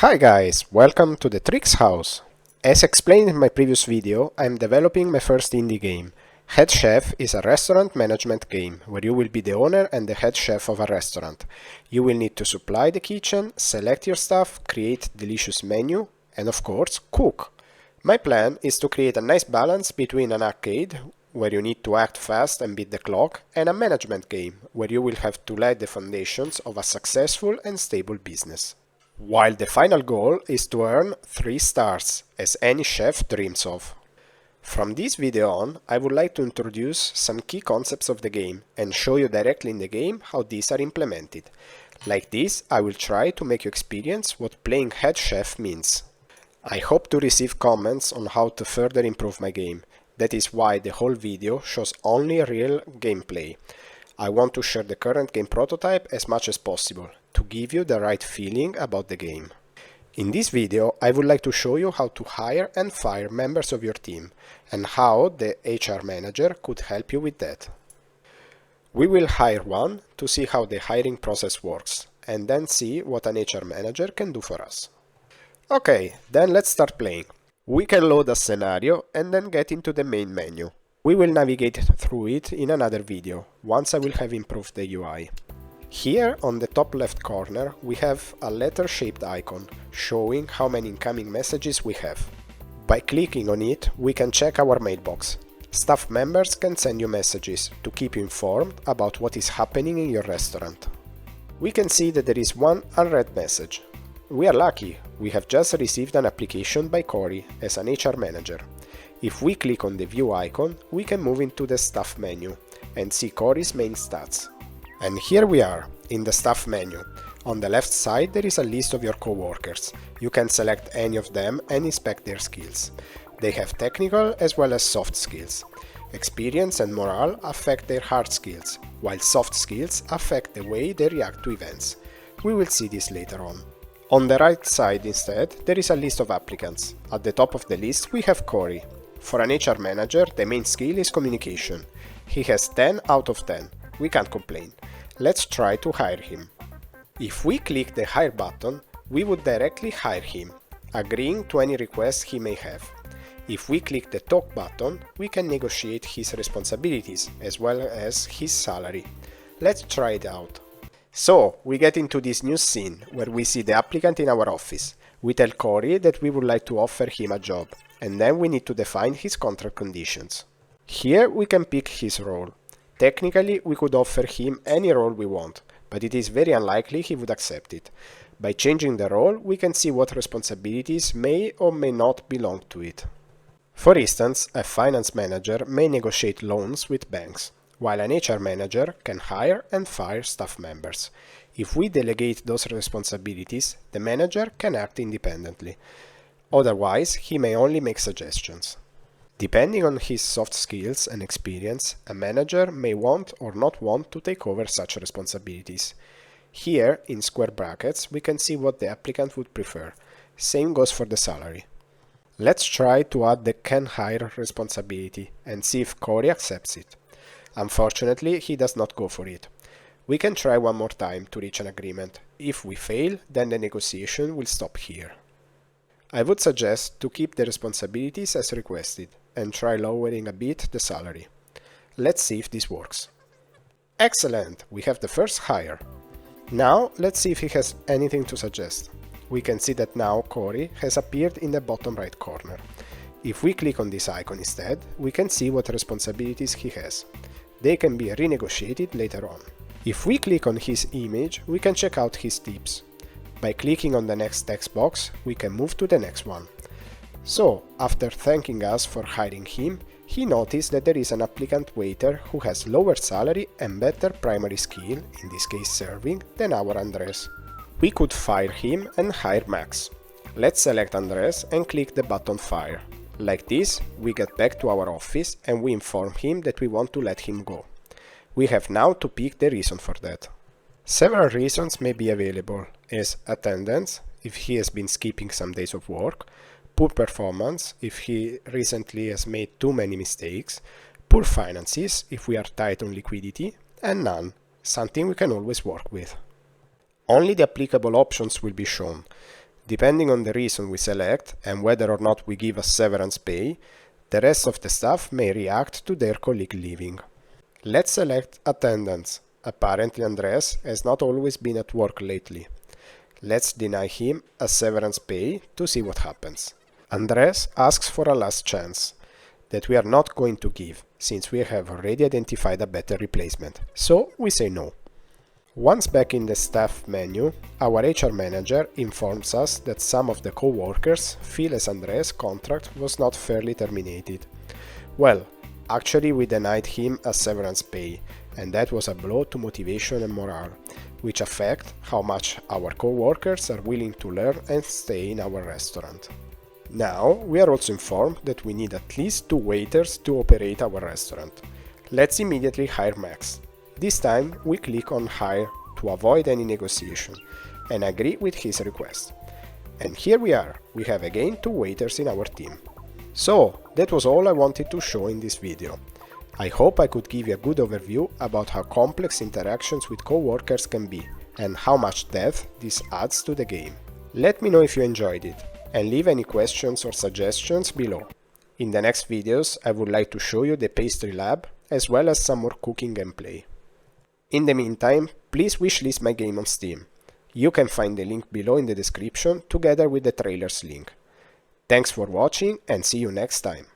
Hi guys, welcome to the Tricks House. As explained in my previous video, I am developing my first indie game. Head Chef is a restaurant management game, where you will be the owner and the head chef of a restaurant. You will need to supply the kitchen, select your stuff, create delicious menu, and of course, cook. My plan is to create a nice balance between an arcade, where you need to act fast and beat the clock, and a management game, where you will have to lay the foundations of a successful and stable business. While the final goal is to earn 3 stars, as any chef dreams of. From this video on, I would like to introduce some key concepts of the game and show you directly in the game how these are implemented. Like this, I will try to make you experience what playing head chef means. I hope to receive comments on how to further improve my game. That is why the whole video shows only real gameplay. I want to share the current game prototype as much as possible, to give you the right feeling about the game. In this video, I would like to show you how to hire and fire members of your team, and how the HR manager could help you with that. We will hire one to see how the hiring process works, and then see what an HR manager can do for us. Okay, then let's start playing. We can load a scenario and then get into the main menu. We will navigate through it in another video, once I will have improved the UI. Here on the top left corner we have a letter-shaped icon, showing how many incoming messages we have. By clicking on it, we can check our mailbox. Staff members can send you messages to keep you informed about what is happening in your restaurant. We can see that there is one unread message. We are lucky, we have just received an application by Cory as an HR manager. If we click on the view icon, we can move into the staff menu and see Cory's main stats. And here we are, in the staff menu. On the left side there is a list of your co-workers. You can select any of them and inspect their skills. They have technical as well as soft skills. Experience and morale affect their hard skills, while soft skills affect the way they react to events. We will see this later on. On the right side instead, there is a list of applicants. At the top of the list we have Cory. For an HR manager, the main skill is communication. He has 10 out of 10. We can't complain. Let's try to hire him. If we click the hire button, we would directly hire him, agreeing to any requests he may have. If we click the talk button, we can negotiate his responsibilities as well as his salary. Let's try it out. So, we get into this new scene where we see the applicant in our office. We tell Cory that we would like to offer him a job, and then we need to define his contract conditions. Here we can pick his role. Technically, we could offer him any role we want, but it is very unlikely he would accept it. By changing the role, we can see what responsibilities may or may not belong to it. For instance, a finance manager may negotiate loans with banks, while an HR manager can hire and fire staff members. If we delegate those responsibilities, the manager can act independently. Otherwise, he may only make suggestions. Depending on his soft skills and experience, a manager may want or not want to take over such responsibilities. Here, in square brackets, we can see what the applicant would prefer. Same goes for the salary. Let's try to add the can hire responsibility and see if Cory accepts it. Unfortunately, he does not go for it. We can try one more time to reach an agreement. If we fail, then the negotiation will stop here. I would suggest to keep the responsibilities as requested and try lowering a bit the salary. Let's see if this works. Excellent! We have the first hire. Now let's see if he has anything to suggest. We can see that now Cory has appeared in the bottom right corner. If we click on this icon instead, we can see what responsibilities he has. They can be renegotiated later on. If we click on his image, we can check out his tips. By clicking on the next text box, we can move to the next one. So, after thanking us for hiring him, he noticed that there is an applicant waiter who has lower salary and better primary skill, in this case serving, than our Andres. We could fire him and hire Max. Let's select Andres and click the button Fire. Like this, we get back to our office and we inform him that we want to let him go. We have now to pick the reason for that. Several reasons may be available, as attendance, if he has been skipping some days of work, poor performance, if he recently has made too many mistakes, poor finances, if we are tight on liquidity, and none, something we can always work with. Only the applicable options will be shown. Depending on the reason we select and whether or not we give a severance pay, the rest of the staff may react to their colleague leaving. Let's select attendance. Apparently Andres has not always been at work lately. Let's deny him a severance pay to see what happens. Andres asks for a last chance that we are not going to give, since we have already identified a better replacement, so we say no. Once back in the staff menu, our HR manager informs us that some of the co-workers feel as Andres' contract was not fairly terminated. Well, actually we denied him a severance pay, and that was a blow to motivation and morale, which affect how much our co-workers are willing to learn and stay in our restaurant. Now, we are also informed that we need at least 2 waiters to operate our restaurant. Let's immediately hire Max. This time, we click on Hire to avoid any negotiation and agree with his request. And here we are, we have again 2 waiters in our team. So, that was all I wanted to show in this video. I hope I could give you a good overview about how complex interactions with co-workers can be and how much depth this adds to the game. Let me know if you enjoyed it and leave any questions or suggestions below. In the next videos, I would like to show you the pastry lab as well as some more cooking gameplay. In the meantime, please wishlist my game on Steam. You can find the link below in the description together with the trailer's link. Thanks for watching and see you next time.